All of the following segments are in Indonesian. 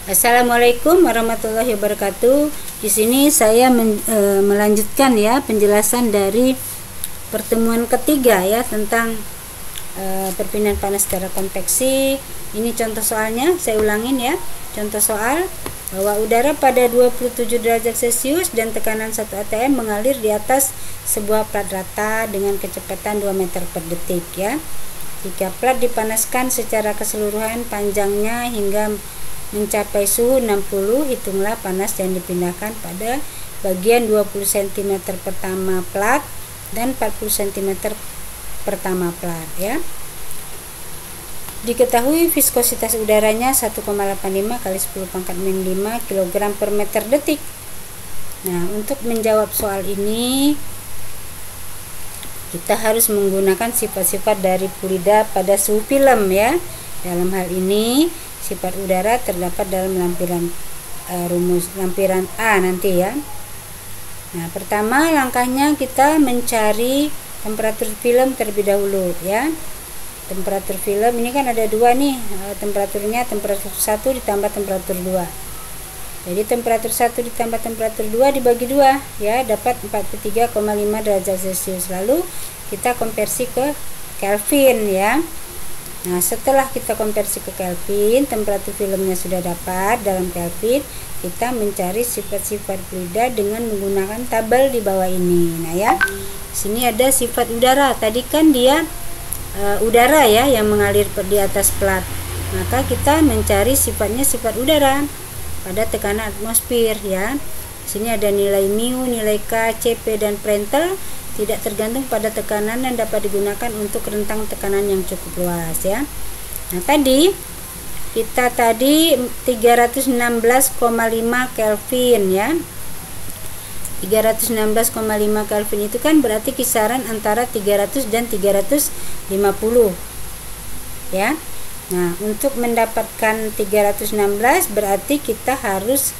Assalamualaikum warahmatullahi wabarakatuh. Di sini saya melanjutkan ya penjelasan dari pertemuan ketiga ya tentang perpindahan panas secara konveksi. Ini contoh soalnya, saya ulangin ya. Contoh soal bahwa udara pada 27 derajat Celcius dan tekanan 1 atm mengalir di atas sebuah plat rata dengan kecepatan 2 meter per detik ya. Jika plat dipanaskan secara keseluruhan panjangnya hingga mencapai suhu 60, hitunglah panas yang dipindahkan pada bagian 20 cm pertama plat dan 40 cm pertama plat ya. Diketahui viskositas udaranya 1,85 kali 10 pangkat min 5 kg per meter detik. Nah, untuk menjawab soal ini kita harus menggunakan sifat-sifat dari fluida pada suhu film ya. Dalam hal ini sifat udara terdapat dalam lampiran lampiran A nanti ya. Nah, pertama langkahnya kita mencari temperatur film terlebih dahulu ya. Temperatur film ini kan ada dua nih, temperaturnya temperatur 1 ditambah temperatur 2. Jadi temperatur 1 ditambah temperatur 2 dibagi 2 ya, dapat 43,5 derajat Celcius. Lalu kita konversi ke Kelvin ya. Nah, setelah kita konversi ke Kelvin, temperatur filmnya sudah dapat dalam Kelvin, kita mencari sifat-sifat fluida dengan menggunakan tabel di bawah ini. Nah ya, sini ada sifat udara. Tadi kan dia udara ya yang mengalir di atas plat. Maka kita mencari sifatnya sifat udara pada tekanan atmosfer ya. Sini ada nilai mu, nilai K, Cp dan Prandtl. Tidak tergantung pada tekanan dan dapat digunakan untuk rentang tekanan yang cukup luas ya. Nah, kita 316,5 Kelvin ya. 316,5 Kelvin itu kan berarti kisaran antara 300 dan 350 ya. Nah, untuk mendapatkan 316 berarti kita harus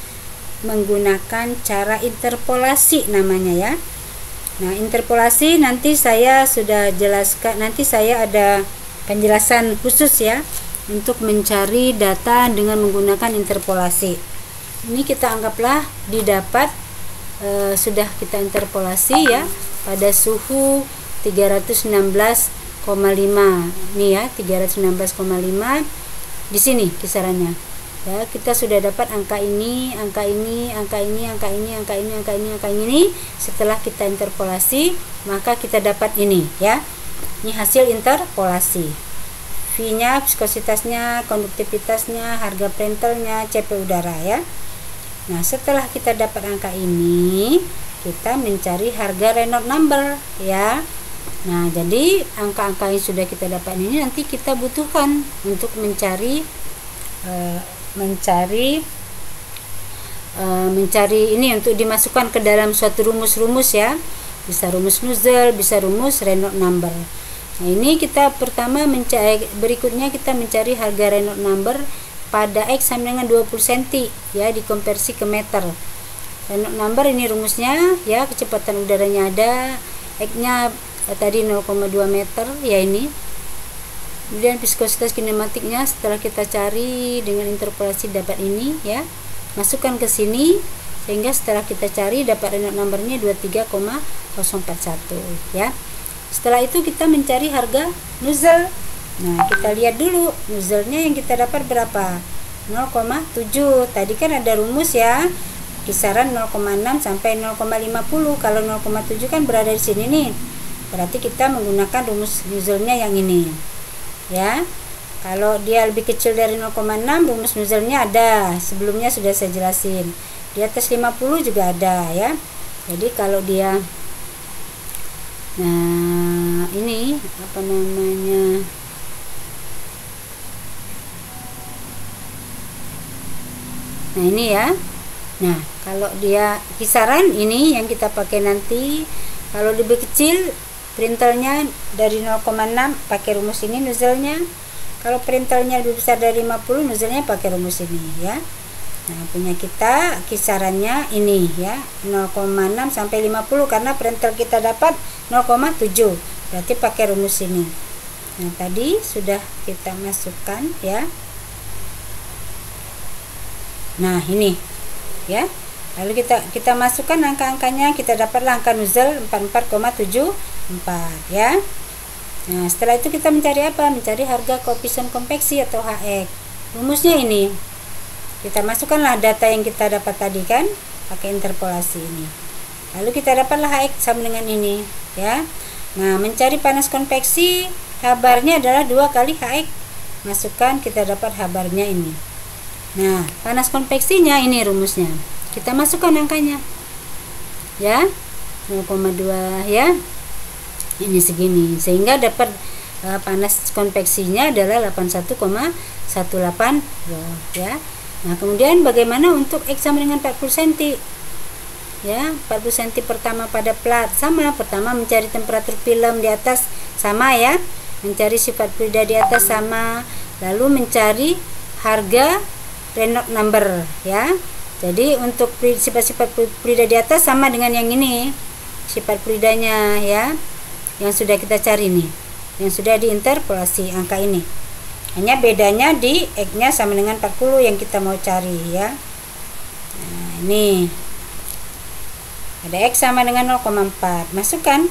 menggunakan cara interpolasi namanya ya. Nah, interpolasi nanti saya sudah jelaskan, nanti saya ada penjelasan khusus ya untuk mencari data dengan menggunakan interpolasi. Ini kita anggaplah didapat sudah kita interpolasi ya pada suhu 316,5 nih ya, 316,5 di sini kisarannya. Ya, kita sudah dapat angka ini, angka ini, angka ini, angka ini, angka ini, angka ini, angka ini. Setelah kita interpolasi, maka kita dapat ini ya. Ini hasil interpolasi. V-nya, viskositasnya, konduktivitasnya, harga Prandtl-nya, Cp udara ya. Nah, setelah kita dapat angka ini, kita mencari harga Reynolds number ya. Nah, jadi angka-angka yang sudah kita dapat ini nanti kita butuhkan untuk mencari ini untuk dimasukkan ke dalam suatu rumus-rumus ya. Bisa rumus Nuzzel, bisa rumus Reynolds number. Nah, ini kita pertama berikutnya kita mencari harga Reynolds number pada X sama dengan 20 cm ya, dikonversi ke meter. Reynolds number ini rumusnya ya, kecepatan udaranya ada, X-nya tadi 0,2 meter ya ini. Kemudian viskositas kinematiknya setelah kita cari dengan interpolasi dapat ini ya, masukkan ke sini sehingga setelah kita cari dapat Reynolds numbernya 23,041 ya. Setelah itu kita mencari harga Nuzzel. Nah, kita lihat dulu Nuzzelnya yang kita dapat berapa, 0,7. Tadi kan ada rumus ya, kisaran 0,6 sampai 0,50. Kalau 0,7 kan berada di sini nih, berarti kita menggunakan rumus Nuzzelnya yang ini ya. Kalau dia lebih kecil dari 0,6, rumus Nuzzelnya ada, sebelumnya sudah saya jelasin. Di atas 50 juga ada ya. Jadi kalau dia, nah ini apa namanya, nah ini ya. Nah, kalau dia kisaran ini yang kita pakai nanti. Kalau lebih kecil, Prandtl-nya dari 0,6 pakai rumus ini Nuzzelnya. Kalau Prandtl-nya lebih besar dari 50, Nuzzelnya pakai rumus ini ya. Nah, punya kita kisarannya ini ya, 0,6 sampai 50 karena Prandtl kita dapat 0,7. Berarti pakai rumus ini. Nah, tadi sudah kita masukkan ya. Nah, ini ya. Lalu kita masukkan angka-angkanya, kita dapatlah angka nuzul 44,74 ya. Nah, setelah itu kita mencari apa? Mencari harga koefisien konveksi atau HX. Rumusnya ini. Kita masukkanlah data yang kita dapat tadi kan, pakai interpolasi ini. Lalu kita dapatlah HX sama dengan ini ya. Nah, mencari panas konveksi, habarnya adalah 2 kali HX. Masukkan, kita dapat habarnya ini. Nah, panas konveksinya ini rumusnya. Kita masukkan angkanya. Ya. 0,2 ya. Ini segini. Sehingga dapat panas konveksinya adalah 81,18 volt ya. Nah, kemudian bagaimana untuk X sama dengan 40 cm? Ya, 40 cm pertama pada plat sama. Pertama mencari temperatur film di atas sama ya. Mencari sifat fluida di atas sama. Lalu mencari harga Reynolds number ya. Jadi untuk sifat-sifat fluida di atas sama dengan yang ini. Sifat fluidanya ya. Yang sudah kita cari nih. Yang sudah diinterpolasi angka ini. Hanya bedanya di X-nya sama dengan 40 yang kita mau cari ya. Nah, ini. Ada X sama dengan 0,4. Masukkan.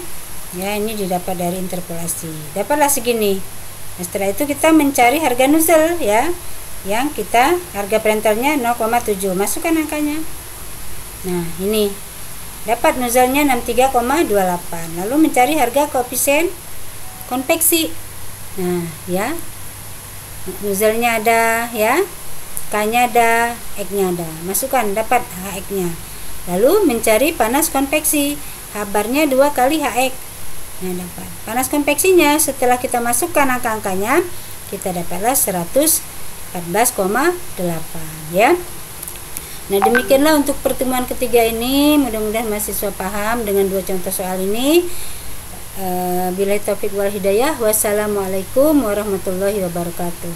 Ya, ini didapat dari interpolasi. Dapatlah segini. Nah, setelah itu kita mencari harga nuzul ya. Yang kita harga printernya 0,7. Masukkan angkanya. Nah, ini. Dapat nuzulnya 63,28. Lalu mencari harga koefisien konveksi. Nah, ya. Nuzulnya ada ya. K-nya ada, X-nya ada. Masukkan, dapat HX-nya. Lalu mencari panas konveksi. Habarnya 2 kali HX. Nah, dapat. Panas konveksinya setelah kita masukkan angka-angkanya, kita dapatlah 114,8 ya. Nah, demikianlah untuk pertemuan ketiga ini. Mudah-mudahan mahasiswa paham dengan 2 contoh soal ini. Billahi taufiq wal hidayah. Wassalamualaikum warahmatullahi wabarakatuh.